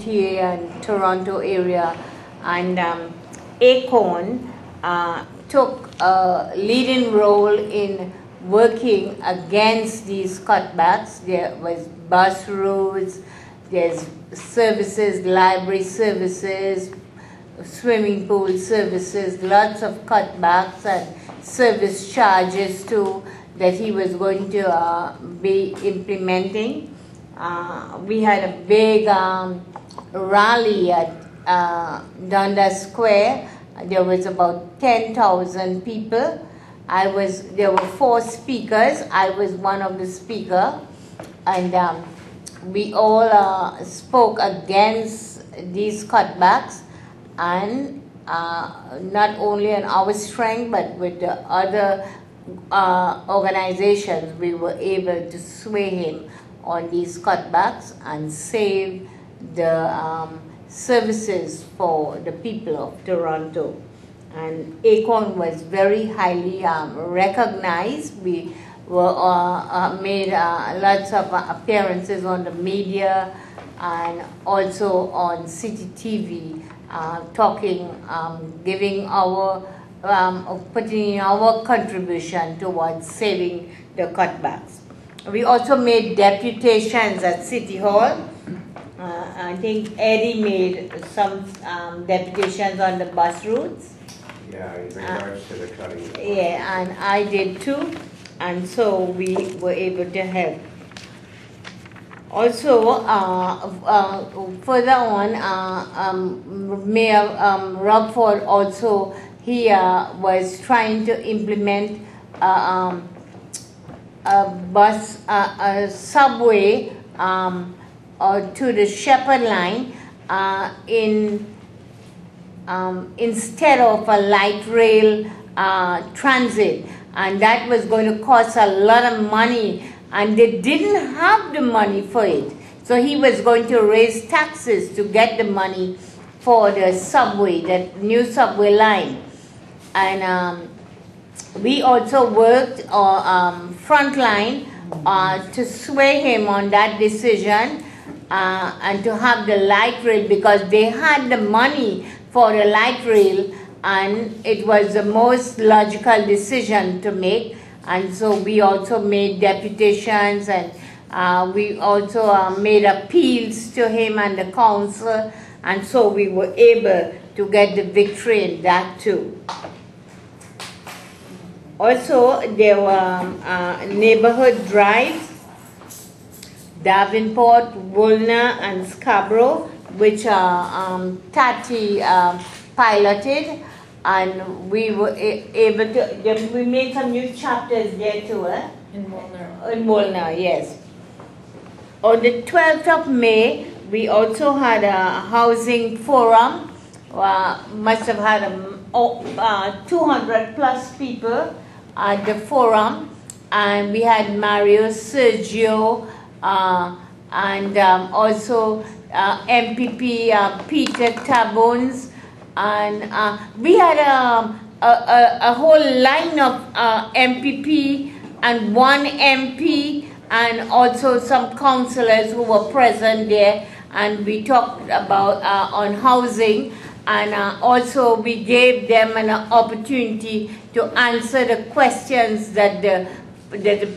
GTA and Toronto area, and ACORN took a leading role in working against these cutbacks. There was bus routes, there's services, library services, swimming pool services, lots of cutbacks and service charges too that he was going to be implementing. We had a big rally at Dundas Square. There was about 10,000 people. There were 4 speakers. I was one of the speakers, and we all spoke against these cutbacks, and not only on our strength, but with the other organizations, we were able to sway him on these cutbacks and save the services for the people of Toronto. And ACORN was very highly recognized. We were made lots of appearances on the media and also on City TV, talking, giving our, putting in our contribution towards saving the cutbacks. We also made deputations at City Hall. I think Eddie made some deputations on the bus routes. Yeah, in regards to the cutting. Yeah, and I did too, and so we were able to help. Also, further on, Mayor Rockford also, he was trying to implement a subway to the Shepherd Line instead of a light rail transit, and that was going to cost a lot of money, and they didn't have the money for it. So he was going to raise taxes to get the money for the subway, that new subway line. And we also worked frontline to sway him on that decision and to have the light rail, because they had the money for the light rail, and it was the most logical decision to make. And so we also made deputations, and we also made appeals to him and the council, and so we were able to get the victory in that too. Also, there were neighborhood drives, Davenport, Woolner, and Scarborough, which Tati piloted, and we were able to, we made some new chapters there too, In Woolner. In Woolner, yes. On the 12th of May, we also had a housing forum. Must have had 200 plus people at the forum, and we had Mario, Sergio, and also MPP Peter Tabones, and we had a whole line of MPP and 1 MP, and also some councillors who were present there, and we talked about on housing, and also we gave them an opportunity to answer the questions that the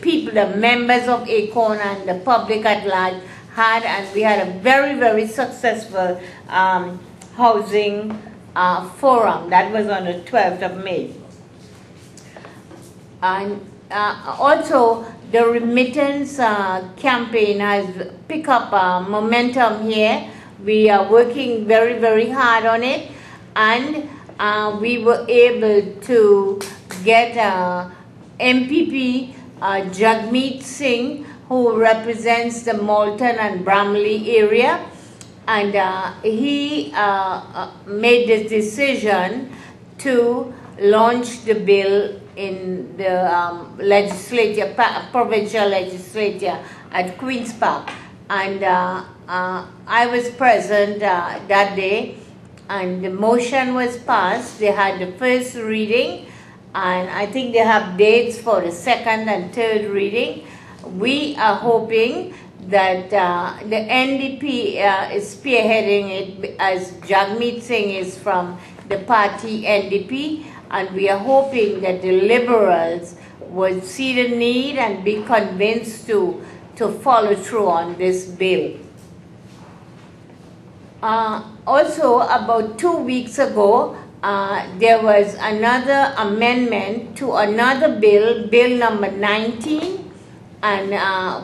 people, the members of ACORN and the public at large had, and we had a very, very successful housing forum. That was on the 12th of May. And also, the remittance campaign has picked up momentum here. We are working very, very hard on it, and we were able to get MPP Jagmeet Singh, who represents the Malton and Bramley area, and he made this decision to launch the bill in the legislature, provincial legislature at Queen's Park. And I was present that day, and the motion was passed. They had the first reading, and I think they have dates for the second and third reading. We are hoping that the NDP is spearheading it, as Jagmeet Singh is from the party NDP, and we are hoping that the Liberals would see the need and be convinced to follow through on this bill. Also, about 2 weeks ago, there was another amendment to another bill, Bill number 19, and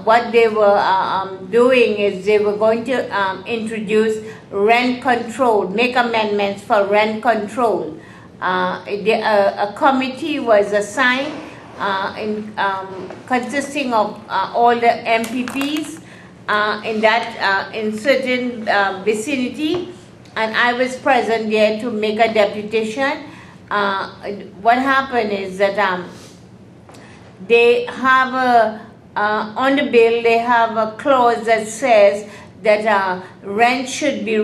what they were doing is they were going to introduce rent control, make amendments for rent control. A committee was assigned consisting of all the MPPs in certain vicinity, and I was present there to make a deputation. What happened is that they have on the bill they have a clause that says that rent should be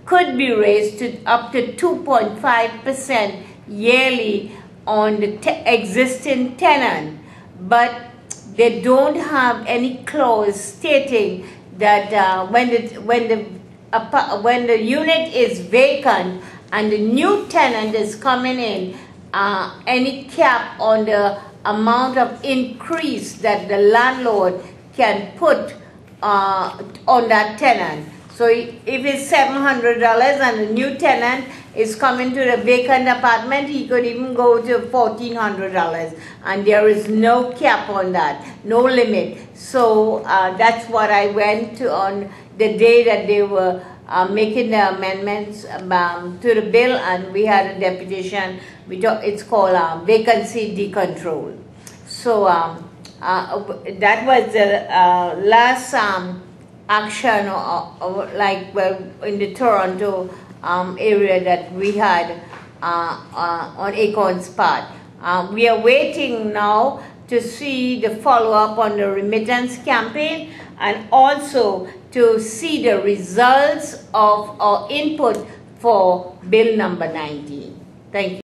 could be raised to up to 2.5% yearly on the existing tenant, but they don't have any clause stating that when the unit is vacant and the new tenant is coming in, any cap on the amount of increase that the landlord can put on that tenant. So if it's $700 and the new tenant is coming to the vacant apartment, he could even go to $1,400, and there is no cap on that, no limit. So that's what I went to on the day that they were making the amendments to the bill, and we had a deputation. It's called vacancy decontrol. So that was the last action, in the Toronto area that we had on ACORN's part. We are waiting now to see the follow-up on the remittance campaign, and also to see the results of our input for Bill number 19. Thank you.